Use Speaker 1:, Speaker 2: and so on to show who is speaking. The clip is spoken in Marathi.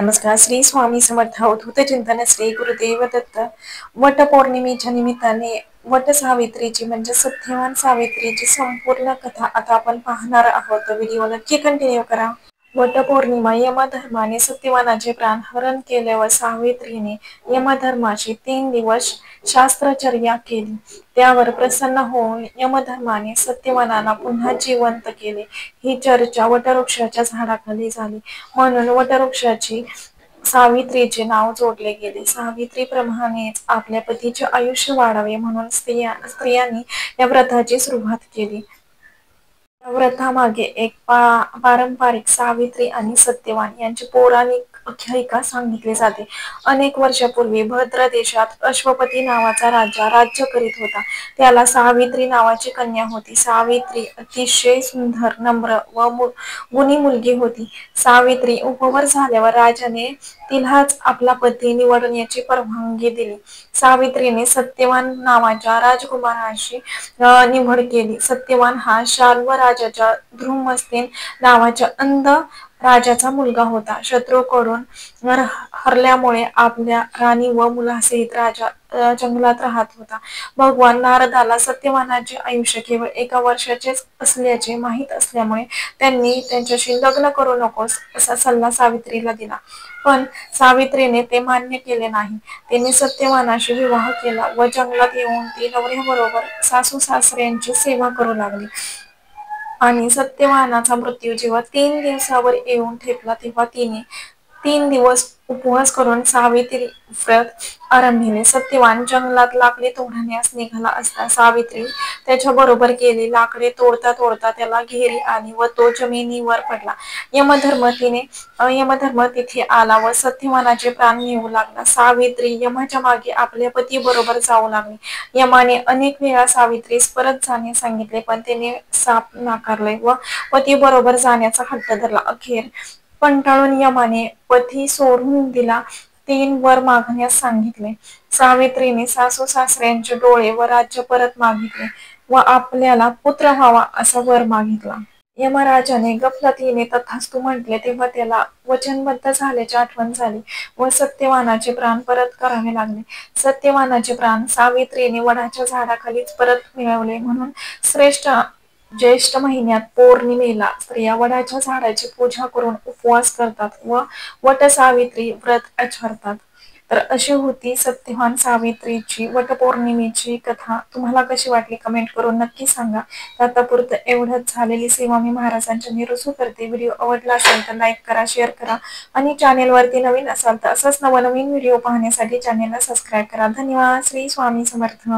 Speaker 1: नमस्कार. श्री स्वामी समर्थ अवधूत चिंतन श्री गुरुदेव दत्त. वटपौर्णिमेच्या निमित्ताने वटसावित्रीची म्हणजे सत्यवान सावित्रीची संपूर्ण कथा आता आपण पाहणार आहोत. व्हिडिओ नक्की कंटिन्यू करा. वटपौर्णिमा यमधर्माने सत्यवानाचे प्राणहरण केल्यावर सावित्रीने यमधर्माची 3 दिवस शास्त्रचर्या केली. त्यावर प्रसन्न होऊन यमधर्माने सत्यवानाला पुन्हा जिवंत केले. ही चर्चा वटवृक्षाच्या झाडाखाली झाली, म्हणून वटवृक्षाची सावित्रीचे नाव जोडले गेले. सावित्रीप्रमाणेच आपल्या पतीचे आयुष्य वाढावे म्हणून स्त्रियांनी या व्रताची सुरुवात केली. या व्रतामागे एक पारंपरिक सावित्री आणि सत्यवान यांची पौराणिक आख्यायिका सांगितली जाते. अनेक वर्षापूर्वी भद्र देशात अश्वपती नावाचा राजा राज्य करीत होता. त्याला सावित्री नावाची कन्या होती. सावित्री अतिशय सुंदर, नम्र व गुणी मुलगी होती. सावित्री उपवर झाल्यावर राजाने तिलाच आपला पती निवडण्याची परवानगी दिली. सावित्रीने सत्यवान नावाच्या राजकुमाराशी निवड केली. सत्यवान हा शाल्व राजाच्या धृमसेन नावाच्या अंध राजाचा मुलगा होता. शत्रूकडून हरल्यामुळे आपल्या राणी व मुलासहित राजा जंगलात राहत होता. भगवान नारदाला सत्यवानाचे आयुष्य केवळ 1 वर्षाचेच असल्याचे माहीत असल्यामुळे त्यांनी त्याच्याशी लग्न करू नकोस असा सल्ला सावित्रीला दिला. पण सावित्रीने ते मान्य केले नाही. तिने सत्यवानाशी विवाह केला व जंगलात येऊन ती नवऱ्याबरोबर सासू सासऱ्यांची सेवा करू लागली. आणि सत्यवानाचा मृत्यू जेव्हा 3 दिवसावर येऊन ठेपला तेव्हा तिने 3 दिवस उपवास करून सावित्री व्रत आरंभिले. सत्यवान जंगलात लाकडे तोडण्यास निघाला असता सावित्री त्याच्या बरोबर गेली. लाकडे तोडता तोडता त्याला घेरी आली व तो जमिनीवर पडला. यमधर्म तिथे आला व सत्यवानाचे प्राण नेऊ लागला. सावित्री यमाच्या मागे आपल्या पती बरोबर जाऊ लागली. यमाने अनेक वेळा सावित्रीस परत जाणे सांगितले, पण तिने साप नाकारले व पती बरोबर जाण्याचा हट्ट धरला. अखेर कंटाळून यमाने पती सोडून दिला. 3 वर मागण्यास सांगितले. सावित्रीने सासू सासऱ्यांचे डोळे व राज्य परत मागितले व आपल्याला पुत्र व्हावा असा वर मागितला. यमराजाने गफलतीने तथास्तु म्हटले तेव्हा त्याला वचनबद्ध झाल्याची आठवण झाली व सत्यवानाचे प्राण परत करावे लागले. सत्यवानाचे प्राण सावित्रीने वडाच्या झाडाखालीच परत मिळवले. म्हणून ज्येष्ठ महिन्यात पौर्णिमेला स्त्रिया वडाच्या झाडाची पूजा करून उपवास करतात व वटसावित्री व्रत आचरतात. तर अशी होती सत्यवान सावित्रीची वटपौर्णिमेची कथा. तुम्हाला कशी वाटली कमेंट करून नक्की सांगा. आतापुरतं एवढंच. झालेली सेवा मी महाराजांच्या निरुसू करते. व्हिडिओ आवडला असेल तर लाईक करा, शेअर करा आणि चॅनेलवरती नवीन असाल तर असंच नवनवीन व्हिडिओ पाहण्यासाठी चॅनेलला सबस्क्राईब करा. धन्यवाद. श्री स्वामी समर्थ.